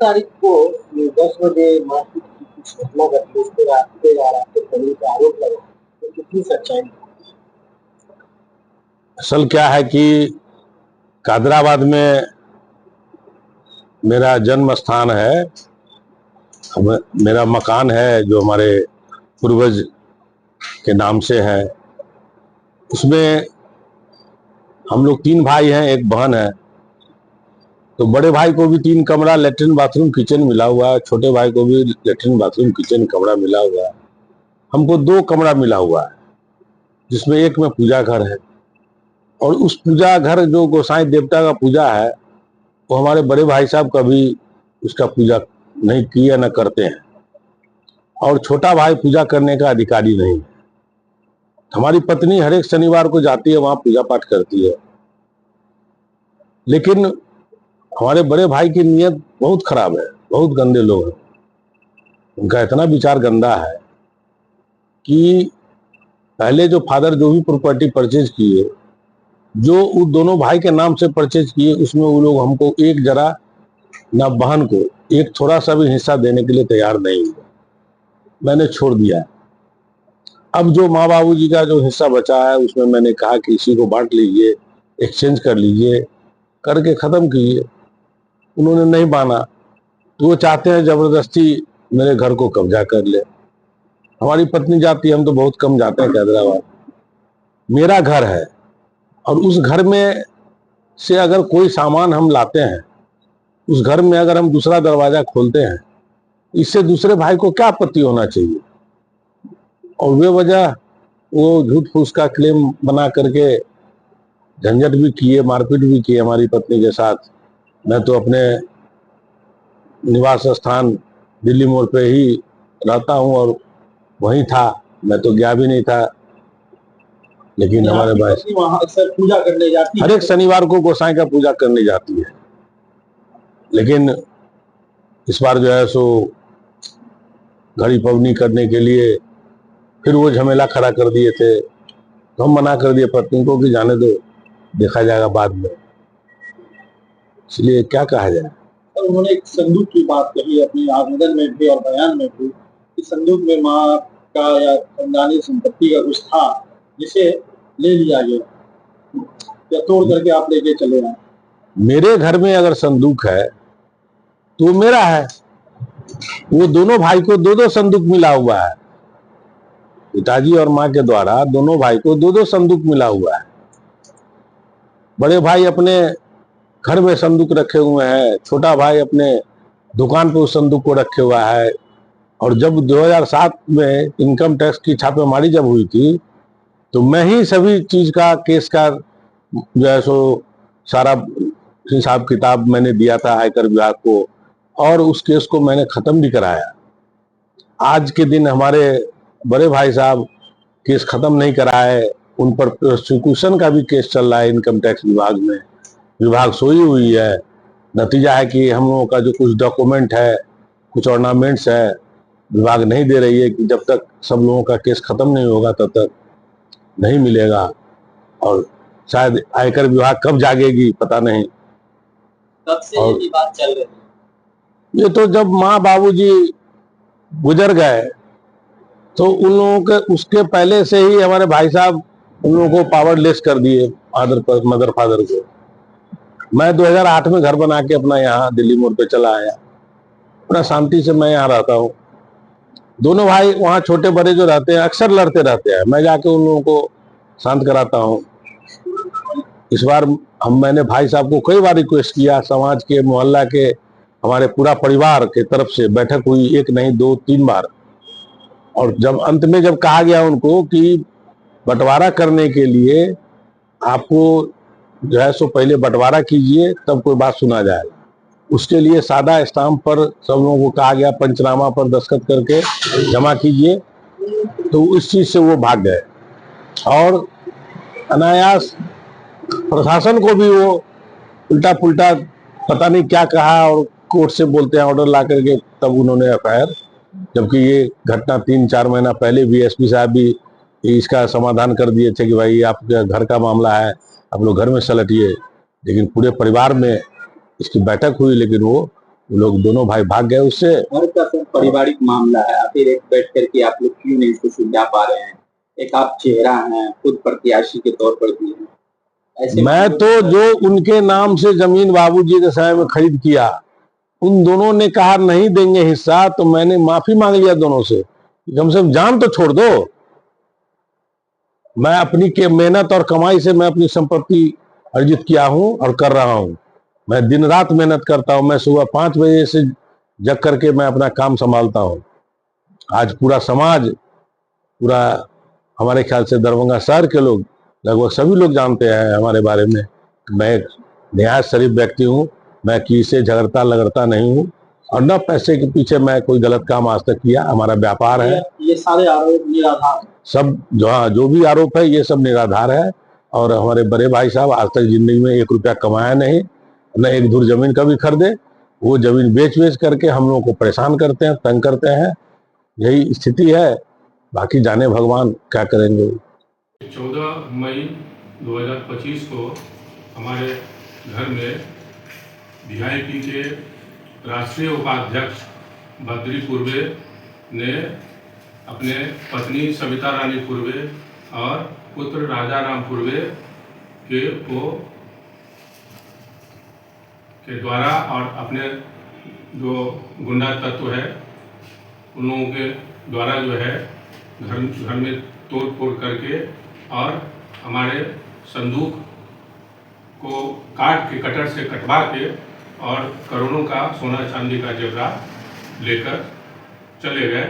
तारीख को 10 बजे मारपीट की कुछ घटना घटी, उस पर आपके और आपके फैमिली पे आरोप लगा, तो कितनी सच्चाई? असल क्या है कि कादराबाद में मेरा जन्म स्थान है, मेरा मकान है जो हमारे पूर्वज के नाम से है। उसमें हम लोग 3 भाई हैं, एक बहन है। तो बड़े भाई को भी 3 कमरा, लेटरिन बाथरूम किचन मिला हुआ है। छोटे भाई को भी लेटरिन बाथरूम किचन कमरा मिला हुआ है। हमको 2 कमरा मिला हुआ है, जिसमें एक में पूजा घर है। और उस पूजा घर जो गोसाई देवता का पूजा है, वो हमारे बड़े भाई साहब कभी उसका पूजा नहीं किया, न करते हैं। और छोटा भाई पूजा करने का अधिकारी नहीं है। हमारी पत्नी हर एक शनिवार को जाती है, वहां पूजा पाठ करती है। लेकिन हमारे बड़े भाई की नीयत बहुत खराब है, बहुत गंदे लोग हैं। उनका इतना विचार गंदा है कि पहले जो फादर जो भी प्रॉपर्टी परचेज किए, जो उन दोनों भाई के नाम से परचेज किए, उसमें वो लोग हमको एक जरा ना बहन को एक थोड़ा सा भी हिस्सा देने के लिए तैयार नहीं हुआ। मैंने छोड़ दिया। अब जो माँ बाबू जी का जो हिस्सा बचा है, उसमें मैंने कहा कि इसी को बांट लीजिए, एक्सचेंज कर लीजिए, करके खत्म कीजिए। उन्होंने नहीं माना, तो वो चाहते हैं जबरदस्ती मेरे घर को कब्जा कर ले। हमारी पत्नी जाती है, हम तो बहुत कम जाते हैं हैदराबाद। मेरा घर है, और उस घर में से अगर कोई सामान हम लाते हैं, उस घर में अगर हम दूसरा दरवाजा खोलते हैं, इससे दूसरे भाई को क्या आपत्ति होना चाहिए? और वे वजह वो झूठ फूस का क्लेम बना करके झंझट भी किए, मारपीट भी किए हमारी पत्नी के साथ। मैं तो अपने निवास स्थान दिल्ली मोड़ पे ही रहता हूं और वहीं था, मैं तो गया भी नहीं था। लेकिन हमारे भाई वहां अक्सर पूजा करने जाती है, हर एक शनिवार को गोसाई का पूजा करने जाती है। लेकिन इस बार जो है सो घड़ी पवनी करने के लिए फिर वो झमेला खड़ा कर दिए थे। तो हम मना कर दिए पत्नी को कि जाने दो, देखा जाएगा बाद में। इसलिए क्या कहा जाए। और उन्होंने एक संदूक की बात कही अपनी आवेदन में भी और बयान में भी, कि संदूक में माँ का या खानदानी संपत्ति का कुछ था, जिसे ले लिया गया या तोड़ करके आप लेके चले आए। मेरे घर में अगर संदूक है तो वो मेरा है। वो दोनों भाई को 2-2 संदूक मिला हुआ है। पिताजी और माँ के द्वारा दोनों भाई को 2-2 संदूक मिला हुआ है। बड़े भाई अपने घर में संदूक रखे हुए हैं, छोटा भाई अपने दुकान पे उस संदूक को रखे हुआ है। और जब 2007 में इनकम टैक्स की छापेमारी जब हुई थी, तो मैं ही सभी चीज का केस का जो है सो सारा हिसाब किताब मैंने दिया था आयकर विभाग को, और उस केस को मैंने खत्म भी कराया। आज के दिन हमारे बड़े भाई साहब केस खत्म नहीं कराए, उन पर प्रोसिक्यूशन का भी केस चल रहा है इनकम टैक्स विभाग में। विभाग सोई हुई है। नतीजा है कि हम लोगों का जो कुछ डॉक्यूमेंट है, कुछ ऑर्नामेंट्स है, विभाग नहीं दे रही है कि जब तक सब लोगों का केस खत्म नहीं होगा तब तक नहीं मिलेगा। और शायद आयकर विभाग कब जागेगी पता नहीं। कब से ये बात चल रही है? ये तो जब माँ बाबूजी गुजर गए, तो उन लोगों के उसके पहले से ही हमारे भाई साहब उन लोगों को पावरलेस कर दिए, मदर फादर को। मैं 2008 में घर बना के अपना यहाँ दिल्ली मोड़ पे चला आया। अपना शांति से मैं यहाँ रहता हूँ। दोनों भाई वहाँ छोटे बड़े जो रहते हैं अक्सर लड़ते रहते हैं, मैं जाके उन लोगों को शांत कराता हूँ। इस बार मैंने भाई साहब को कई बार रिक्वेस्ट किया, समाज के, मोहल्ला के, हमारे पूरा परिवार के तरफ से बैठक हुई, 1 नहीं 2-3 बार। और जब अंत में जब कहा गया उनको कि बंटवारा करने के लिए आपको जो है सो पहले बंटवारा कीजिए, तब कोई बात सुना जाएगा। उसके लिए सादा स्टाम्प पर सब लोगों को कहा गया, पंचनामा पर दस्तखत करके जमा कीजिए। तो इस चीज से वो भाग गए, और अनायास प्रशासन को भी वो उल्टा पुल्टा पता नहीं क्या कहा, और कोर्ट से बोलते हैं ऑर्डर ला करके तब उन्होंने एफआईआर। जबकि ये घटना 3-4 महीना पहले बीएसपी साहब भी इसका समाधान कर दिए थे कि भाई आपके घर का मामला है, आप लोग घर में सलटिए। लेकिन पूरे परिवार में इसकी बैठक हुई, लेकिन वो वो लोग दोनों भाई भाग गए उससे। घर का सब पारिवारिक मामला है, आखिर एक बैठ करके आप लोग क्यों नहीं इसको सुलझा पा रहे हैं? एक आप चेहरा हैं, खुद प्रत्याशी के तौर पर भी हैं। ऐसे मैं मामलों तो में जो उनके नाम से जमीन बाबूजी के समय में खरीद किया, उन दोनों ने कहा नहीं देंगे हिस्सा, तो मैंने माफी मांग लिया दोनों से, कम से कम जान तो छोड़ दो। मैं अपनी के मेहनत और कमाई से मैं अपनी संपत्ति अर्जित किया हूं और कर रहा हूं। मैं दिन रात मेहनत करता हूं। मैं सुबह 5 बजे से जग करके मैं अपना काम संभालता हूं। आज पूरा समाज, पूरा हमारे ख्याल से दरभंगा शहर के लोग, लगभग सभी लोग जानते हैं हमारे बारे में। मैं एक निहायत शरीफ व्यक्ति हूँ। मैं किसी से झगड़ता लगड़ता नहीं हूँ, और न पैसे के पीछे मैं कोई गलत काम आज तक किया। हमारा व्यापार है। ये सारे आरोप निराधार हैं। सब जो भी आरोप है ये सब निराधार है। और हमारे बड़े भाई साहब आज तक जिंदगी में 1 रुपया कमाया नहीं, न एक धुर जमीन कभी खरीदे। वो जमीन बेच बेच करके हम लोगों को परेशान करते हैं, तंग करते हैं। यही स्थिति है, बाकी जाने भगवान क्या करेंगे। 14 मई 2025 को हमारे घर में वीआईपी के राष्ट्रीय उपाध्यक्ष बद्री पूर्वे ने अपने पत्नी सविता रानी पूर्वे और पुत्र राजा राम पूर्वे के द्वारा और अपने जो गुंडा तत्व है उन लोगों के द्वारा जो है घर में तोड़ फोड़ करके और हमारे संदूक को काट के कटर से कटवा के और करोड़ों का सोना चांदी का जेवरात लेकर चले गए।